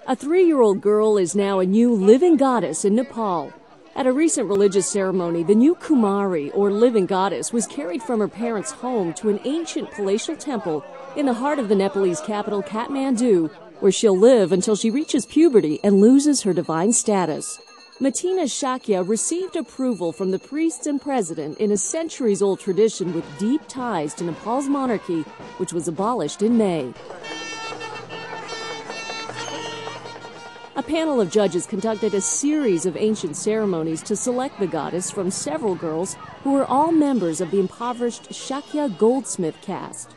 A 3-year-old girl is now a new living goddess in Nepal. At a recent religious ceremony, the new Kumari, or living goddess, was carried from her parents' home to an ancient palatial temple in the heart of the Nepalese capital, Kathmandu, where she'll live until she reaches puberty and loses her divine status. Matina Shakya received approval from the priests and president in a centuries-old tradition with deep ties to Nepal's monarchy, which was abolished in May. A panel of judges conducted a series of ancient ceremonies to select the goddess from several girls who were all members of the impoverished Shakya goldsmith caste.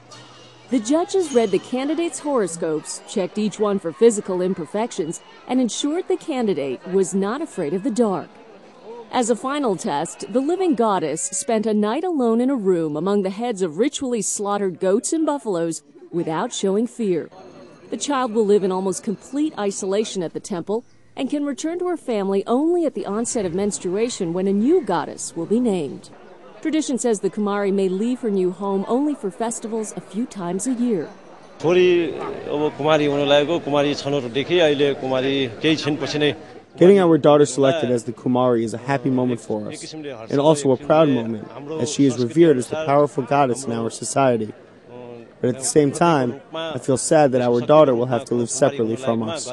The judges read the candidates' horoscopes, checked each one for physical imperfections, and ensured the candidate was not afraid of the dark. As a final test, the living goddess spent a night alone in a room among the heads of ritually slaughtered goats and buffaloes without showing fear. The child will live in almost complete isolation at the temple and can return to her family only at the onset of menstruation when a new goddess will be named. Tradition says the Kumari may leave her new home only for festivals a few times a year. Getting our daughter selected as the Kumari is a happy moment for us, and also a proud moment, as she is revered as the powerful goddess in our society. But at the same time, I feel sad that our daughter will have to live separately from us.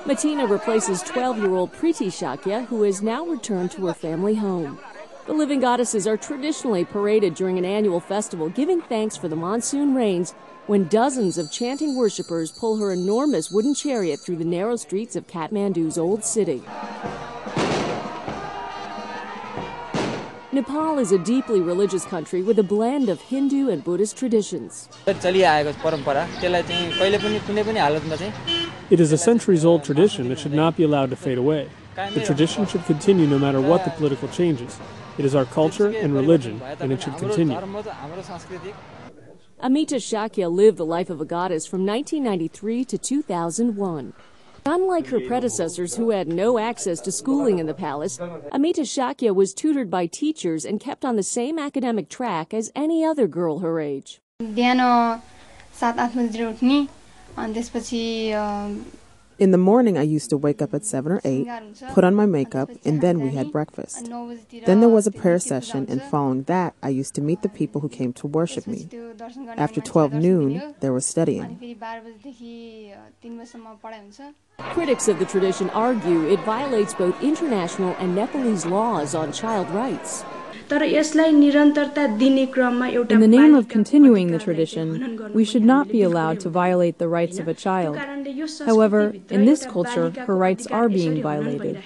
Matina replaces 12-year-old Preeti Shakya, who has now returned to her family home. The living goddesses are traditionally paraded during an annual festival, giving thanks for the monsoon rains, when dozens of chanting worshippers pull her enormous wooden chariot through the narrow streets of Kathmandu's old city. Nepal is a deeply religious country with a blend of Hindu and Buddhist traditions. It is a centuries-old tradition. It should not be allowed to fade away. The tradition should continue no matter what the political changes. It is our culture and religion, and it should continue. Amita Shakya lived the life of a goddess from 1993 to 2001. Unlike her predecessors who had no access to schooling in the palace, Amita Shakya was tutored by teachers and kept on the same academic track as any other girl her age. In the morning, I used to wake up at 7 or 8, put on my makeup, and then we had breakfast. Then there was a prayer session, and following that, I used to meet the people who came to worship me. After 12 noon, there was studying. Critics of the tradition argue it violates both international and Nepalese laws on child rights. In the name of continuing the tradition, we should not be allowed to violate the rights of a child. However, in this culture, her rights are being violated.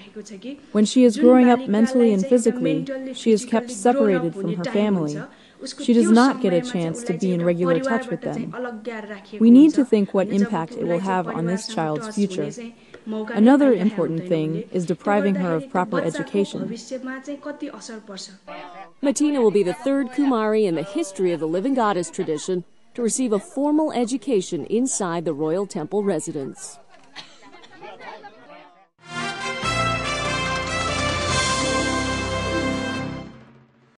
When she is growing up mentally and physically, she is kept separated from her family. She does not get a chance to be in regular touch with them. We need to think what impact it will have on this child's future. Another important thing is depriving her of proper education. Matina will be the third Kumari in the history of the living goddess tradition to receive a formal education inside the royal temple residence.